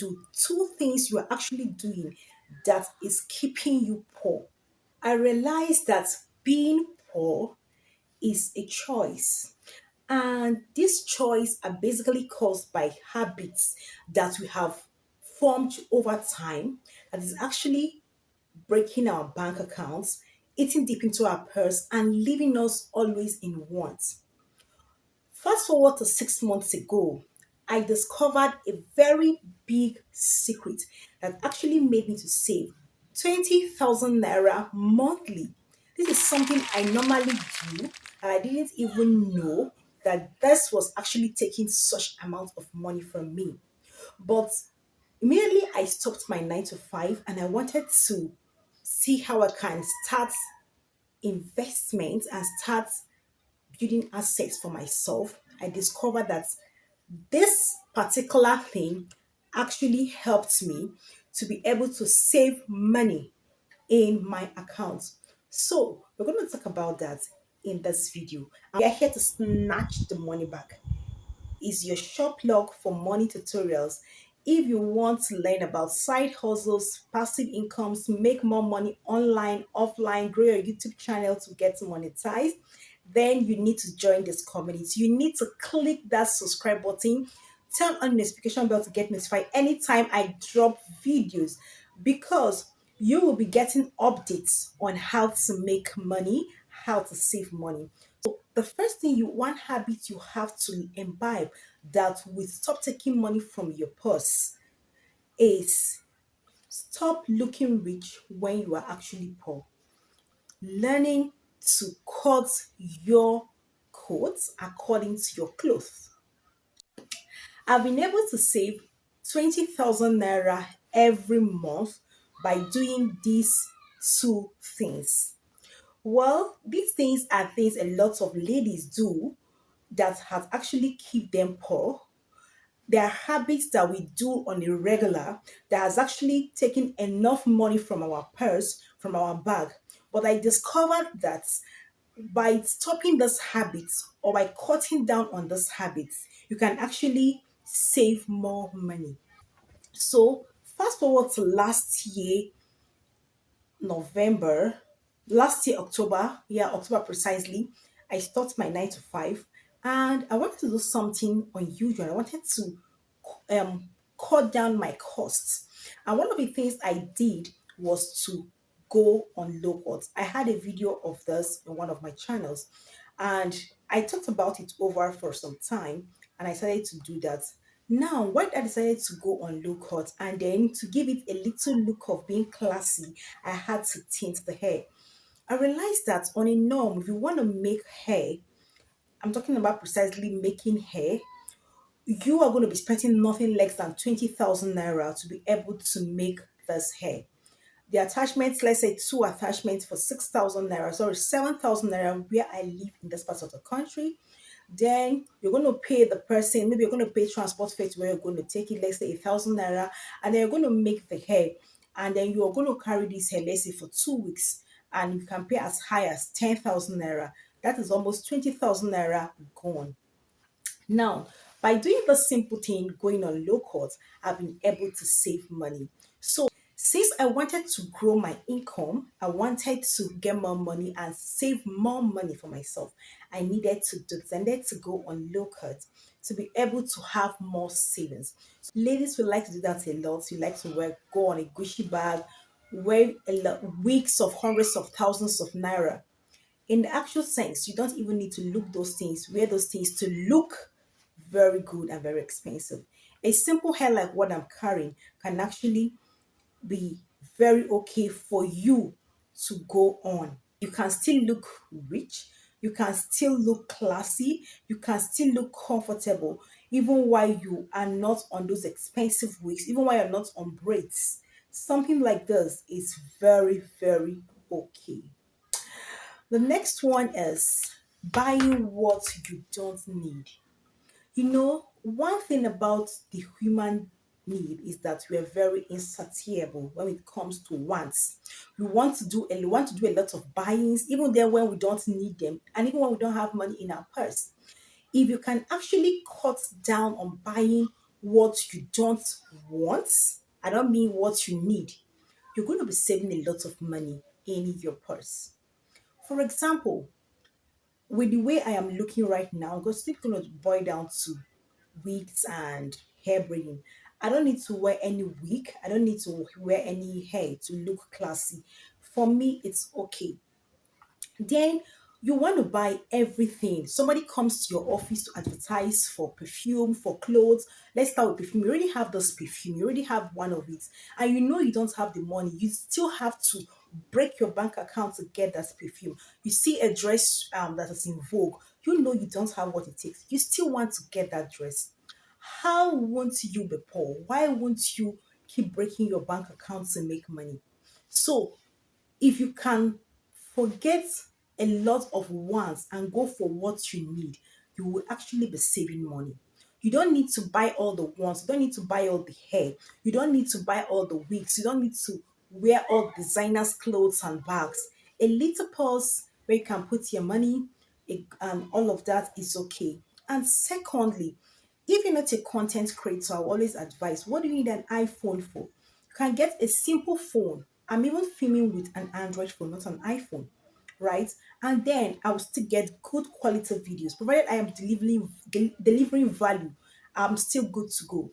do, two things you are actually doing that is keeping you poor. I realized that being poor is a choice. And these choices are basically caused by habits that we have formed over time that is actually breaking our bank accounts, eating deep into our purse, and leaving us always in want. Fast forward to 6 months ago, I discovered a very big secret that actually made me to save 20,000 naira monthly. This is something I normally do, and I didn't even know that this was actually taking such amount of money from me. But immediately I stopped my 9 to 5 and I wanted to see how I can start investment and start building assets for myself. I discovered that this particular thing actually helped me to be able to save money in my account. So, we're going to talk about that in this video. And we are here to snatch the money back. Is your shop log for money tutorials. If you want to learn about side hustles, passive incomes, make more money online, offline, grow your YouTube channel to get monetized, then you need to join this community. You need to click that subscribe button, turn on the notification bell to get notified anytime I drop videos, because you will be getting updates on how to make money, how to save money. The first thing, you one habit you have to imbibe that will stop taking money from your purse is stop looking rich when you are actually poor. Learning to cut your coats according to your clothes. I've been able to save 20,000 naira every month by doing these two things. Well, these things are things a lot of ladies do that have actually keep them poor. There are habits that we do on a regular that has actually taken enough money from our purse, from our bag. But I discovered that by stopping those habits or by cutting down on those habits, you can actually save more money. So fast forward to last year, November, last year, October, yeah, October precisely, I stopped my 9 to 5 and I wanted to do something unusual. I wanted to cut down my costs. And one of the things I did was to go on low cost. I had a video of this in one of my channels and I talked about it over for some time and I started to do that. Now, when I decided to go on low cut and then to give it a little look of being classy, I had to tint the hair. I realized that on a norm, if you want to make hair, I'm talking about precisely making hair, you are going to be spending nothing less than 20,000 naira to be able to make this hair. The attachments, let's say two attachments for 6,000 naira, sorry, 7,000 naira where I live in this part of the country. Then you're going to pay the person, maybe you're going to pay transport fare to where you're going to take it, let's say 1,000 naira, and then you're going to make the hair. And then you're going to carry this hair, let's say for 2 weeks, and you can pay as high as 10,000 naira. That is almost 20,000 naira gone. Now, by doing the simple thing, going on low cost, I've been able to save money. So, since I wanted to grow my income, I wanted to get more money and save more money for myself. I needed to do this. I needed to go on low cost to be able to have more savings. So ladies will like to do that a lot. You like to go on a Gucci bag, wear a lot, weeks of hundreds of thousands of naira. In the actual sense, you don't even need to look those things, wear those things to look very good and very expensive. A simple hair like what I'm carrying can actually be very okay for you to go on. You can still look rich, you can still look classy, you can still look comfortable, even while you are not on those expensive wigs, even while you're not on braids. Something like this is very, very okay. The next one is buying what you don't need. You know, one thing about the human need is that we are very insatiable when it comes to wants. We want to do a lot of buyings, even then when we don't need them, and even when we don't have money in our purse. If you can actually cut down on buying what you don't want, I don't mean what you need, you're going to be saving a lot of money in your purse. For example, with the way I am looking right now, because it's going to boil down to wigs and hair braiding. I don't need to wear any wig. I don't need to wear any hair to look classy. For me, it's okay. Then you want to buy everything. Somebody comes to your office to advertise for perfume, for clothes. Let's start with perfume. You already have this perfume, you already have one of it, and you know you don't have the money. You still have to break your bank account to get that perfume. You see a dress that is in vogue, you know you don't have what it takes. You still want to get that dress. How won't you be poor? Why won't you keep breaking your bank account to make money? So if you can forget a lot of wants and go for what you need, you will actually be saving money. You don't need to buy all the wants, you don't need to buy all the hair, you don't need to buy all the wigs, you don't need to wear all designers' clothes and bags. A little purse where you can put your money, all of that is okay. And secondly, if you're not a content creator, I always advise, what do you need an iPhone for? You can get a simple phone. I'm even filming with an Android phone, not an iPhone, right? And then I will still get good quality videos, provided I am delivering value. I'm still good to go.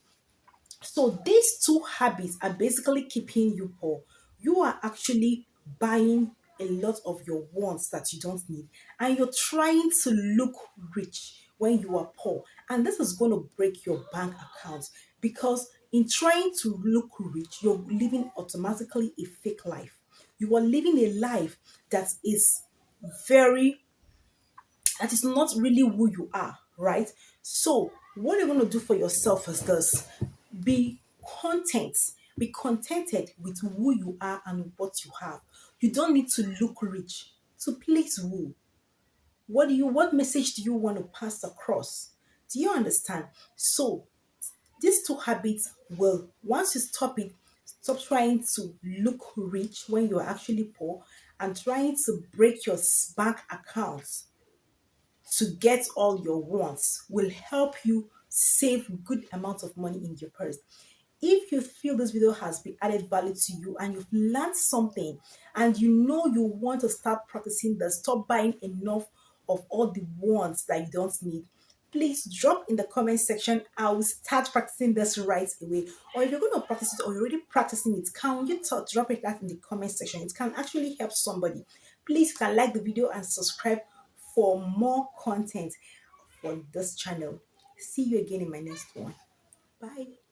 So these two habits are basically keeping you poor. You are actually buying a lot of your wants that you don't need, and you're trying to look rich when you are poor. And this is going to break your bank account, because in trying to look rich, you're living automatically a fake life. You are living a life that is very that is not really who you are, right? So, what you're going to do for yourself is this: be content, be contented with who you are and what you have. You don't need to look rich to please who. What message do you want to pass across? Do you understand? So, these two habits will, once you stop it, stop trying to look rich when you're actually poor and trying to break your bank accounts to get all your wants, will help you save good amounts of money in your purse. If you feel this video has been added value to you and you've learned something and you know you want to start practicing the stop buying enough of all the wants that you don't need, please drop in the comment section. I will start practicing this right away. Or if you're going to practice it or you're already practicing it, can you drop it that in the comment section? It can actually help somebody. Please, you can like the video and subscribe for more content on this channel. See you again in my next one. Bye.